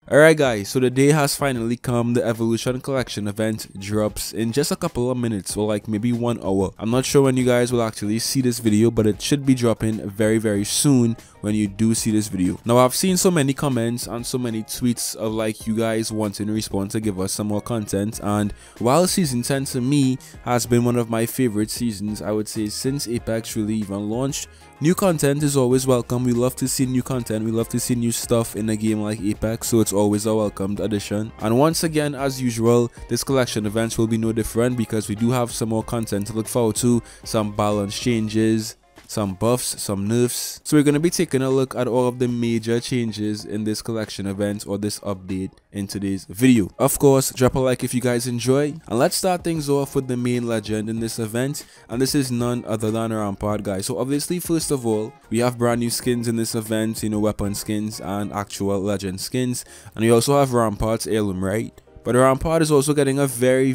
Alright guys, so the day has finally come. The Evolution Collection event drops in just a couple of minutes, or like maybe 1 hour. I'm not sure when you guys will actually see this video, but it should be dropping very soon when you do see this video. Now I've seen so many comments and so many tweets of like you guys wanting Respawn to give us some more content, and while season 10 to me has been one of my favorite seasons, I would say, since Apex really even launched, new content is always welcome. We love to see new content, we love to see new stuff in a game like Apex, so it's always a welcomed addition. And once again, as usual, this collection events will be no different because we do have some more content to look forward to, some balance changes, some buffs, some nerfs. So we're going to be taking a look at all of the major changes in this collection event or this update in today's video. Of course, drop a like if you guys enjoy, and let's start things off with the main legend in this event, and this is none other than Rampart, guys. So obviously, first of all, we have brand new skins in this event, you know, weapon skins and actual legend skins, and we also have Rampart's heirloom, right? But Rampart is also getting a very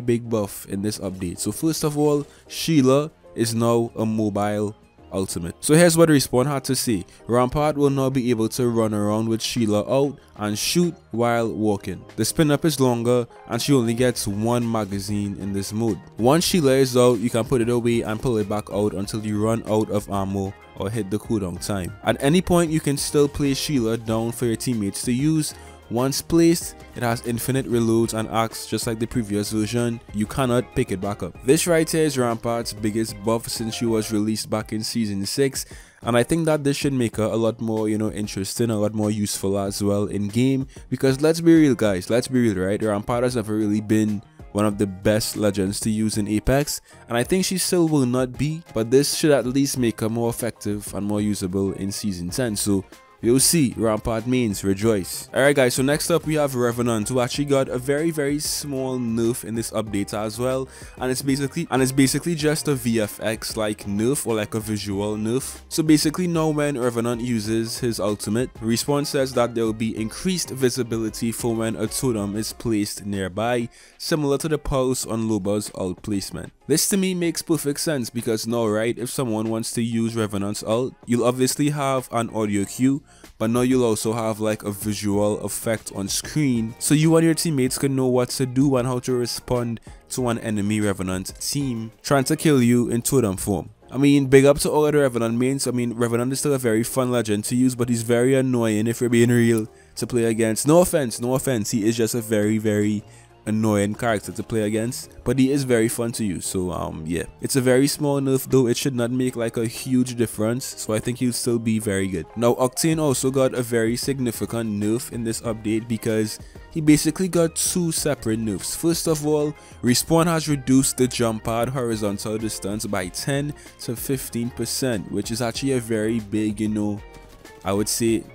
big buff in this update. So first of all, Sheila is now a mobile ultimate. So here's what Respawn had to say. Rampart will now be able to run around with Sheila out and shoot while walking. The spin up is longer and she only gets 1 magazine in this mode. Once Sheila is out, you can put it away and pull it back out until you run out of ammo or hit the cooldown time. At any point, you can still place Sheila down for your teammates to use. Once placed, it has infinite reloads and acts just like the previous version. You cannot pick it back up. This right here is Rampart's biggest buff since she was released back in season 6, and I think that this should make her a lot more, you know, interesting, a lot more useful as well in game, because let's be real guys, let's be real, right? Rampart has never really been one of the best legends to use in Apex, and I think she still will not be, but this should at least make her more effective and more usable in season 10. So you'll see, Rampart means rejoice. Alright guys, so next up we have Revenant, who actually got a very small nerf in this update as well, and it's basically just a VFX like nerf, or like a visual nerf. So basically now when Revenant uses his ultimate, Respawn says that there will be increased visibility for when a totem is placed nearby, similar to the pulse on Loba's ult placement. This to me makes perfect sense because now, right, if someone wants to use Revenant's ult, you'll obviously have an audio cue, but now you'll also have like a visual effect on screen, so you and your teammates can know what to do and how to respond to an enemy Revenant team trying to kill you in totem form. I mean, big up to all of the Revenant mains. I mean, Revenant is still a very fun legend to use, but he's very annoying if you're being real to play against. No offense, he is just a very annoying character to play against, but he is very fun to use. So yeah, it's a very small nerf though. It should not make like a huge difference, so I think he'll still be very good. Now Octane also got a very significant nerf in this update because he basically got 2 separate nerfs. First of all, Respawn has reduced the jump pad horizontal distance by 10 to 15%, which is actually a very big, you know, I would say,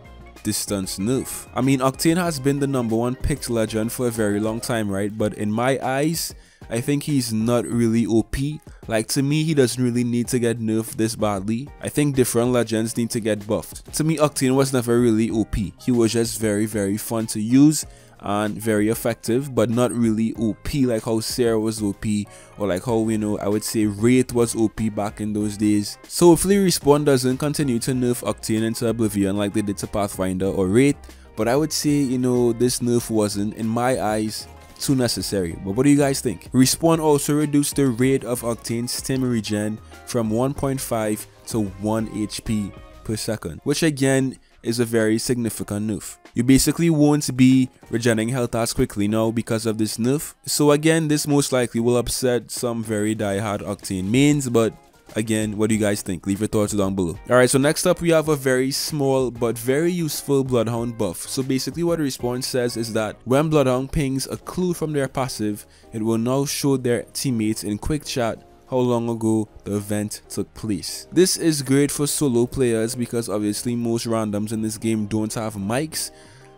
distance nerf. I mean, Octane has been the #1 picked legend for a very long time, right? But in my eyes, I think he's not really OP. Like, to me, he doesn't really need to get nerfed this badly. I think different legends need to get buffed. To me, Octane was never really OP. He was just very fun to use and very effective, but not really OP like how Sarah was OP, or like how, you know, I would say Wraith was OP back in those days. So hopefully Respawn doesn't continue to nerf Octane into oblivion like they did to Pathfinder or Wraith, but I would say, you know, this nerf wasn't, in my eyes, too necessary. But what do you guys think? Respawn also reduced the rate of Octane's stim regen from 1.5 to 1 HP per second, which again is a very significant nerf. You basically won't be regenerating health as quickly now because of this nerf. So again, this most likely will upset some very die-hard Octane mains, but again, what do you guys think? Leave your thoughts down below. Alright, so next up we have a very small but very useful Bloodhound buff. So basically what Respawn says is that when Bloodhound pings a clue from their passive, it will now show their teammates in quick chat how long ago the event took place. This is great for solo players because obviously most randoms in this game don't have mics.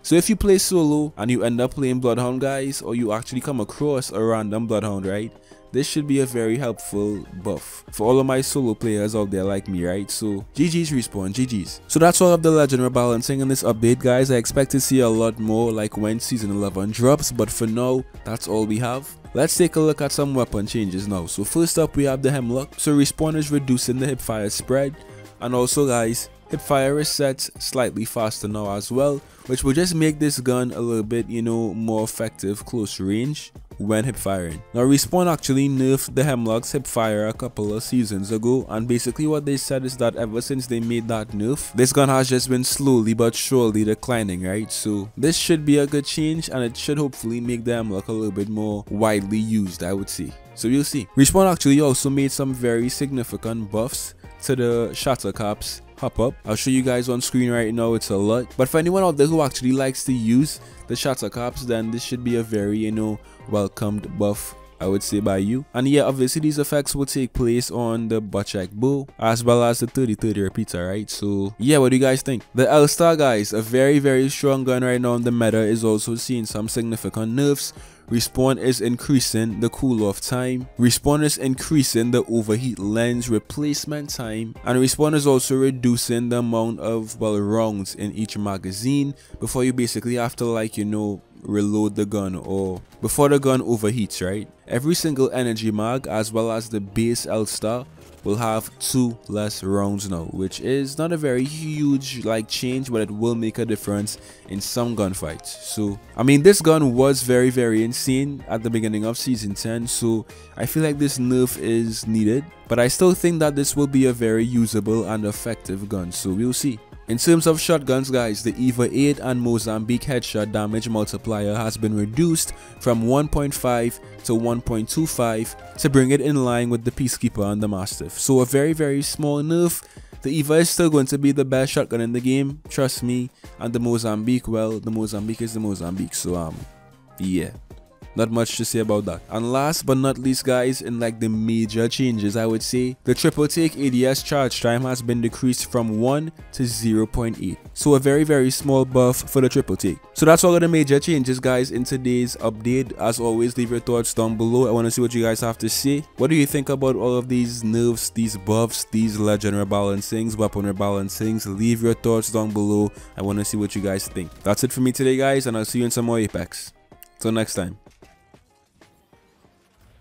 So if you play solo and you end up playing Bloodhound, guys, or you actually come across a random Bloodhound, right, this should be a very helpful buff for all of my solo players out there like me, right? So GG's Respawn, GG's. So that's all of the legend rebalancing in this update, guys. I expect to see a lot more like when season 11 drops, but for now, that's all we have. Let's take a look at some weapon changes now. So first up we have the Hemlock. So Respawn is reducing the hipfire spread, and also guys, Hipfire is set slightly faster now as well, which will just make this gun a little bit, you know, more effective close range when hip firing. Now Respawn actually nerfed the Hemlock's hip fire a couple of seasons ago, and basically what they said is that ever since they made that nerf, this gun has just been slowly but surely declining, right? So this should be a good change, and it should hopefully make the Hemlock a little bit more widely used, I would say. So we'll see. Respawn actually also made some very significant buffs to the shatter caps hop-up. I'll show you guys on screen right now, it's a lot. But for anyone out there who actually likes to use the shatter caps, then this should be a very, you know, welcomed buff, I would say, by you. And yeah, obviously these effects will take place on the butt check bow as well as the 30-30 repeater, right? So yeah, what do you guys think? The L-Star, guys, a very strong gun right now in the meta, is also seeing some significant nerfs. Respawn is increasing the cool off time, Respawn is increasing the overheat lens replacement time, and Respawn is also reducing the amount of, well, rounds in each magazine before you basically have to, like, you know, reload the gun or before the gun overheats, right? Every single energy mag as well as the base L-Star will have 2 less rounds now, which is not a very huge like change, but it will make a difference in some gunfights. So I mean, this gun was very insane at the beginning of season 10, so I feel like this nerf is needed, but I still think that this will be a very usable and effective gun, so we'll see. In terms of shotguns, guys, the EVA 8 and Mozambique headshot damage multiplier has been reduced from 1.5 to 1.25 to bring it in line with the Peacekeeper and the Mastiff. So a very small nerf. The EVA is still going to be the best shotgun in the game, trust me, and the Mozambique, well, the Mozambique is the Mozambique, so yeah. Not much to say about that. And last but not least, guys, in like the major changes, I would say the triple take ADS charge time has been decreased from 1 to 0.8. So a very small buff for the triple take. So that's all of the major changes, guys, in today's update. As always, leave your thoughts down below. I want to see what you guys have to say. What do you think about all of these nerfs, these buffs, these legend rebalancings, weapon rebalancings? Leave your thoughts down below. I want to see what you guys think. That's it for me today, guys, and I'll see you in some more Apex. Till next time.